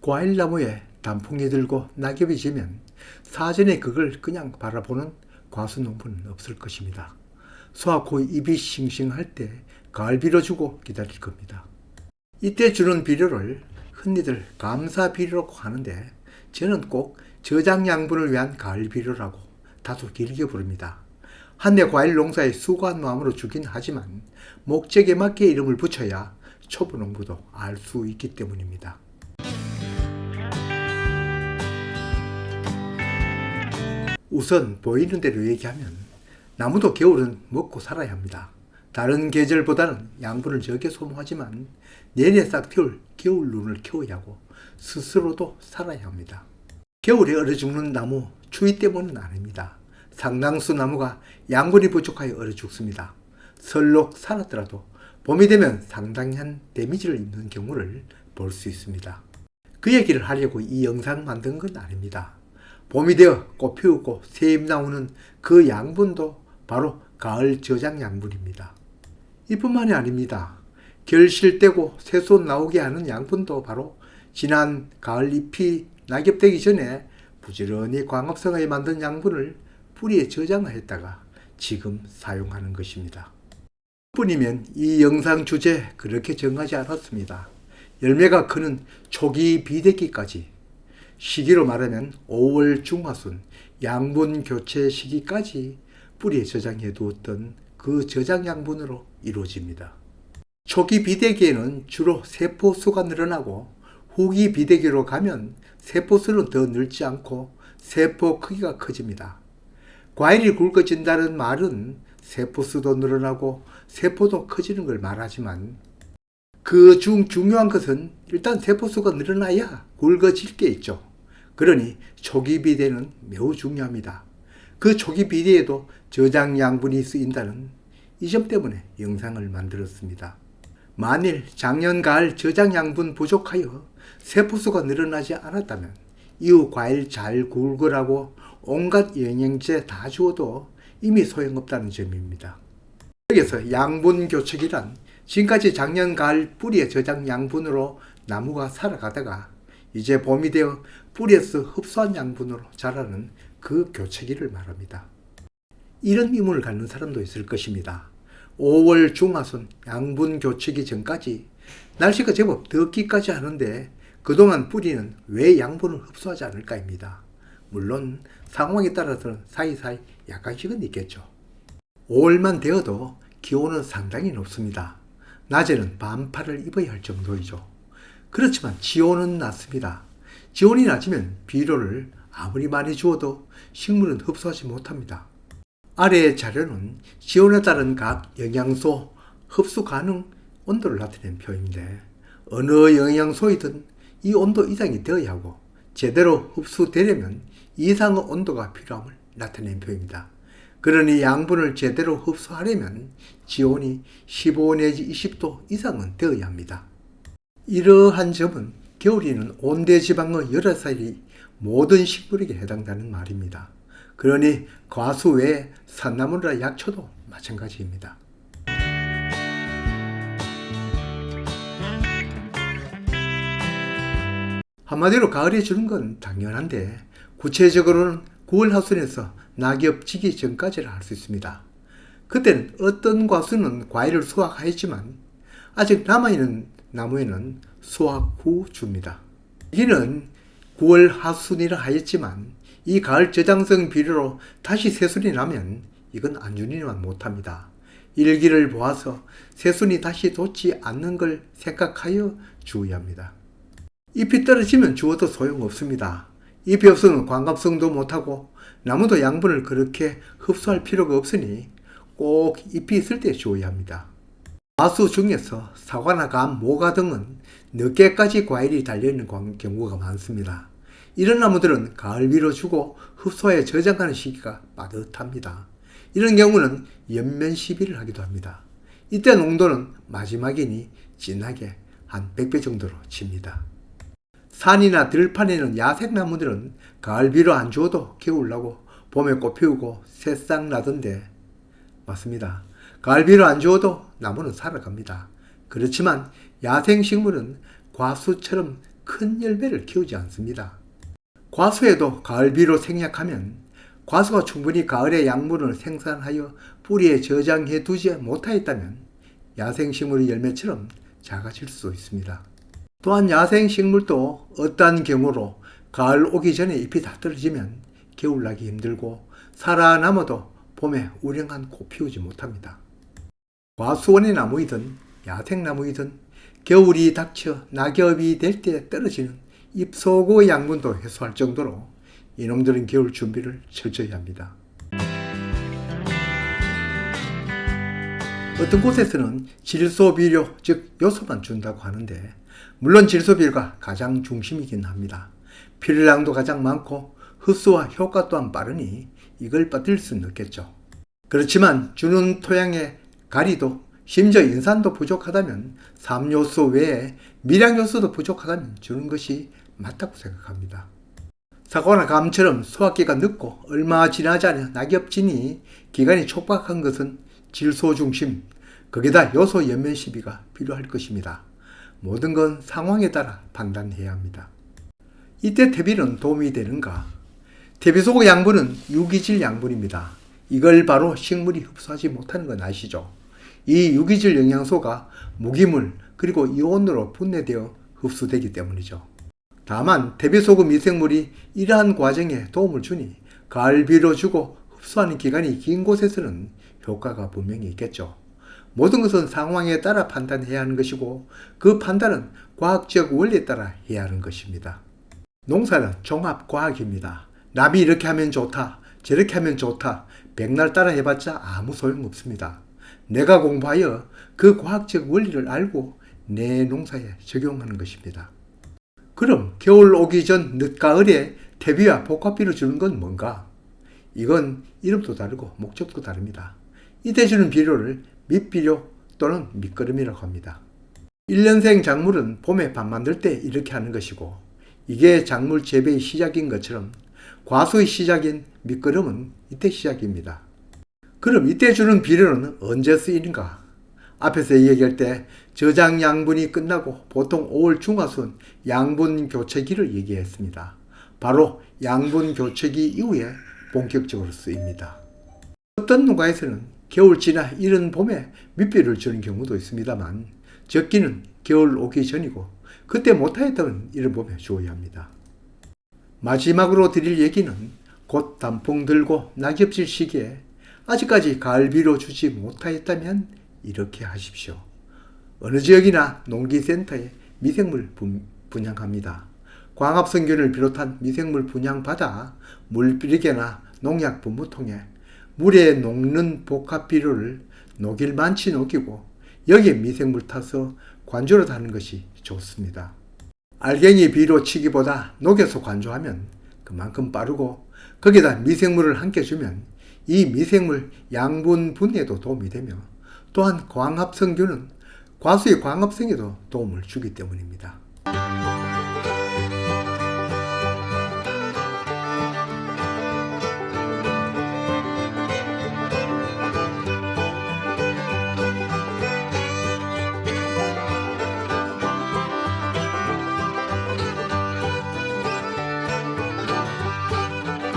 과일나무에 단풍이 들고 낙엽이 지면 사전에 그걸 그냥 바라보는 과수농부는 없을 것입니다. 수확 후 잎이 싱싱할 때 가을 비료 주고 기다릴 겁니다. 이때 주는 비료를 흔히들 감사 비료라고 하는데 저는 꼭 저장 양분을 위한 가을 비료라고 다소 길게 부릅니다. 한해 과일 농사의 수고한 마음으로 주긴 하지만 목적에 맞게 이름을 붙여야 초보 농부도 알 수 있기 때문입니다. 우선 보이는 대로 얘기하면 나무도 겨울은 먹고 살아야 합니다. 다른 계절보다는 양분을 적게 소모하지만 내내 싹 틔울 겨울 눈을 키워야 하고 스스로도 살아야 합니다. 겨울에 얼어 죽는 나무 추위 때문은 아닙니다. 상당수 나무가 양분이 부족하여 얼어 죽습니다. 설록 살았더라도 봄이 되면 상당한 데미지를 입는 경우를 볼 수 있습니다. 그 얘기를 하려고 이 영상 만든 건 아닙니다. 봄이 되어 꽃 피우고 새잎 나오는 그 양분도 바로 가을 저장 양분입니다. 이뿐만이 아닙니다. 결실되고 새순 나오게 하는 양분도 바로 지난 가을 잎이 낙엽되기 전에 부지런히 광합성하여 만든 양분을 뿌리에 저장했다가 지금 사용하는 것입니다. 뿐이면 이 영상 주제 그렇게 정하지 않았습니다. 열매가 크는 초기 비대기까지, 시기로 말하면 5월 중하순 양분 교체 시기까지 뿌리에 저장해 두었던 그 저장 양분으로 이루어집니다. 초기 비대기에는 주로 세포수가 늘어나고 후기 비대기로 가면 세포수는 더 늘지 않고 세포 크기가 커집니다. 과일이 굵어진다는 말은 세포수도 늘어나고 세포도 커지는 걸 말하지만 그 중 중요한 것은 일단 세포수가 늘어나야 굵어질 게 있죠. 그러니 초기 비대는 매우 중요합니다. 그 초기 비대에도 저장 양분이 쓰인다는 이 점 때문에 영상을 만들었습니다. 만일 작년 가을 저장 양분 부족하여 세포수가 늘어나지 않았다면 이후 과일 잘 굵으라고 온갖 영양제 다 주어도 이미 소용없다는 점입니다. 여기서 양분 교체기란 지금까지 작년 가을 뿌리의 저장 양분으로 나무가 살아가다가 이제 봄이 되어 뿌리에서 흡수한 양분으로 자라는 그 교체기를 말합니다. 이런 의문을 갖는 사람도 있을 것입니다. 5월 중하순 양분 교체기 전까지 날씨가 제법 덥기까지 하는데 그동안 뿌리는 왜 양분을 흡수하지 않을까입니다. 물론 상황에 따라서는 사이사이 약간씩은 있겠죠. 5월만 되어도 기온은 상당히 높습니다. 낮에는 반팔을 입어야 할 정도이죠. 그렇지만 지온은 낮습니다. 지온이 낮으면 비료를 아무리 많이 주어도 식물은 흡수하지 못합니다. 아래의 자료는 지온에 따른 각 영양소 흡수 가능 온도를 나타낸 표인데 어느 영양소이든 이 온도 이상이 되어야 하고 제대로 흡수되려면 이상의 온도가 필요함을 나타낸 표입니다. 그러니 양분을 제대로 흡수하려면 지온이 15 내지 20도 이상은 되어야 합니다. 이러한 점은 겨울에는 온대지방의 여러 살이 모든 식물에게 해당되는 말입니다. 그러니 과수 외에 산나물이나 약초도 마찬가지입니다. 한마디로 가을에 주는 건 당연한데 구체적으로는 9월 하순에서 낙엽 지기 전까지를 할 수 있습니다. 그때는 어떤 과수는 과일을 수확하였지만 아직 남아있는 나무에는 수확 후 줍니다. 여기는 9월 하순이라 하였지만 이 가을 저장성 비료로 다시 새순이 나면 이건 안 주니만 못합니다. 일기를 보아서 새순이 다시 돋지 않는 걸 생각하여 주어야 합니다. 잎이 떨어지면 주어도 소용없습니다. 잎이 없으면 광합성도 못하고 나무도 양분을 그렇게 흡수할 필요가 없으니 꼭 잎이 있을 때 주어야 합니다. 과수 중에서 사과나 감, 모가 등은 늦게까지 과일이 달려있는 경우가 많습니다. 이런 나무들은 가을 비료 주고 흡수하여 저장하는 시기가 빠듯합니다. 이런 경우는 연면 시비를 하기도 합니다. 이때 농도는 마지막이니 진하게 한 100배 정도로 칩니다. 산이나 들판에는 야생나무들은 가을 비료 안 주어도 겨울 나고 봄에 꽃 피우고 새싹 나던데 맞습니다. 가을 비료 안 주어도 나무는 살아갑니다. 그렇지만 야생식물은 과수처럼 큰 열매를 키우지 않습니다. 과수에도 가을비로 생략하면 과수가 충분히 가을에 양분을 생산하여 뿌리에 저장해 두지 못하였다면 야생식물의 열매처럼 작아질 수 있습니다. 또한 야생식물도 어떠한 경우로 가을 오기 전에 잎이 다 떨어지면 겨울 나기 힘들고 살아남아도 봄에 우량한 꽃 피우지 못합니다. 과수원의 나무이든 야생나무이든 겨울이 닥쳐 낙엽이 될 때 떨어지는 잎 속의 양분도 해소할 정도로 이놈들은 겨울 준비를 철저히 합니다. 어떤 곳에서는 질소비료, 즉 요소만 준다고 하는데 물론 질소비료가 가장 중심이긴 합니다. 필요량도 가장 많고 흡수와 효과 또한 빠르니 이걸 빠뜨릴 수는 없겠죠. 그렇지만 주는 토양의 가리도 심지어 인산도 부족하다면 삼요소 외에 미량요소도 부족하다면 주는 것이 맞다고 생각합니다. 사과나 감처럼 소화기가 늦고 얼마 지나지 않아 낙엽진이 기간이 촉박한 것은 질소 중심, 거기다 요소 연면 시비가 필요할 것입니다. 모든 건 상황에 따라 판단해야 합니다. 이때 퇴비는 도움이 되는가? 퇴비 속 양분은 유기질 양분입니다. 이걸 바로 식물이 흡수하지 못하는 건 아시죠? 이 유기질 영양소가 무기물 그리고 이온으로 분해되어 흡수되기 때문이죠. 다만 퇴비 속의 미생물이 이러한 과정에 도움을 주니 가을비로 주고 흡수하는 기간이 긴 곳에서는 효과가 분명히 있겠죠. 모든 것은 상황에 따라 판단해야 하는 것이고 그 판단은 과학적 원리에 따라 해야 하는 것입니다. 농사는 종합과학입니다. 남이 이렇게 하면 좋다, 저렇게 하면 좋다, 백날 따라 해봤자 아무 소용없습니다. 내가 공부하여 그 과학적 원리를 알고 내 농사에 적용하는 것입니다. 그럼 겨울 오기 전 늦가을에 퇴비와 복합비를 주는 건 뭔가? 이건 이름도 다르고 목적도 다릅니다. 이때 주는 비료를 밑비료 또는 밑거름이라고 합니다. 1년생 작물은 봄에 밥 만들 때 이렇게 하는 것이고 이게 작물 재배의 시작인 것처럼 과수의 시작인 밑거름은 이때 시작입니다. 그럼 이때 주는 비료는 언제 쓰이는가? 앞에서 얘기할 때 저장 양분이 끝나고 보통 5월 중하순 양분 교체기를 얘기했습니다. 바로 양분 교체기 이후에 본격적으로 쓰입니다. 어떤 농가에서는 겨울 지나 이른 봄에 밑비료를 주는 경우도 있습니다만 적기는 겨울 오기 전이고 그때 못하였다면 이른 봄에 주어야 합니다. 마지막으로 드릴 얘기는 곧 단풍 들고 낙엽질 시기에 아직까지 가을비료 주지 못하였다면 이렇게 하십시오. 어느 지역이나 농기센터에 미생물 분양합니다. 광합성균을 비롯한 미생물 분양받아 물비리개나 농약 분무통에 물에 녹는 복합비료를 녹일 만치 녹이고 여기에 미생물 타서 관조를 하는 것이 좋습니다. 알갱이 비료 치기보다 녹여서 관조하면 그만큼 빠르고 거기다 미생물을 함께 주면 이 미생물 양분 분해에도 도움이 되며 또한 광합성균은 과수의 광합성에도 도움을 주기 때문입니다.